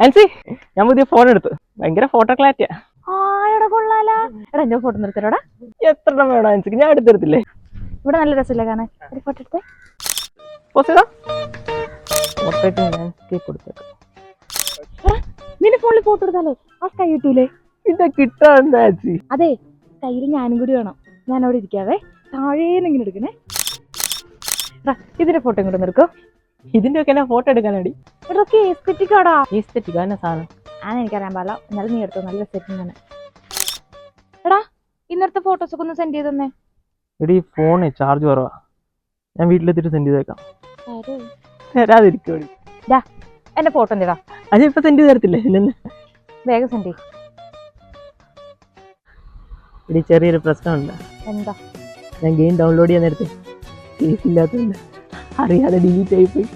ആൻസി, ഞാൻ പുതിയ ഫോൺ എടുത്തു. ഭയങ്കര ഫോട്ടോ ക്ലാരിറ്റിയാ. ആടാ കൊള്ളാലാ. എടാ എന്റെ ഫോട്ടോ നിർത്തലോടാ. എത്ര വേണം ആൻസിക്ക്? ഞാൻ എടുത്തെടുത്തില്ലേ. ഇവിടെ നല്ല രസമില്ല കാണാൻ. ഒരു ഫോട്ടോ എടുത്തേ. നിന്റെ ഫോണിൽ ഫോട്ടോ എടുത്താലേ ആ കൈ കിട്ടൂലേ? പിന്നെ കിട്ടാണ്ട് ആൻസി. അതെ, കയ്യിൽ ഞാനും കൂടി വേണം. ഞാൻ അവിടെ ഇരിക്കാവേ. താഴേന്ന് ഇങ്ങനെ എടുക്കണേ. ഇതിന്റെ ഫോട്ടോ ഇങ്ങോട്ട് നിർക്കോ. ഇതിന്റെ ഒക്കെ ഫോട്ടോ എടുക്കാനടി. ഇതൊക്കെ എസ്തെറ്റിക് ആടാ. എസ്തെറ്റിക് തന്നെ സാധനം. എനിക്കറിയാൻ പാടില്ല. എന്നാലും നീ എടുത്തോ, നല്ല സെറ്റിംഗ് തന്നെ. എടാ ഇന്നത്തെ ഫോട്ടോസ് ഒക്കെ ഒന്ന് സെൻഡ് ചെയ്ത് തന്നെ. എടി ഫോണ് ചാർജ് കുറവാ. ഞാൻ വീട്ടിലെത്തിട്ട് സെൻഡ് ചെയ്തേക്കാം. തരാതിരിക്കും. എന്റെ ഫോട്ടോ എന്തിടാ? അത് ഇപ്പൊ സെൻഡ് ചെയ്ത് തരത്തില്ലേ? വേഗം സെൻഡ് ചെയ്യും. എടി ചെറിയൊരു പ്രശ്നമുണ്ട്. എന്താ? ഞാൻ ഗെയിം ഡൗൺലോഡ് ചെയ്യാൻ നേരത്തെ കേസില്ലാത്തതുണ്ട് അറിയാതെ ഡിലീറ്റ് ആയിപ്പോയി.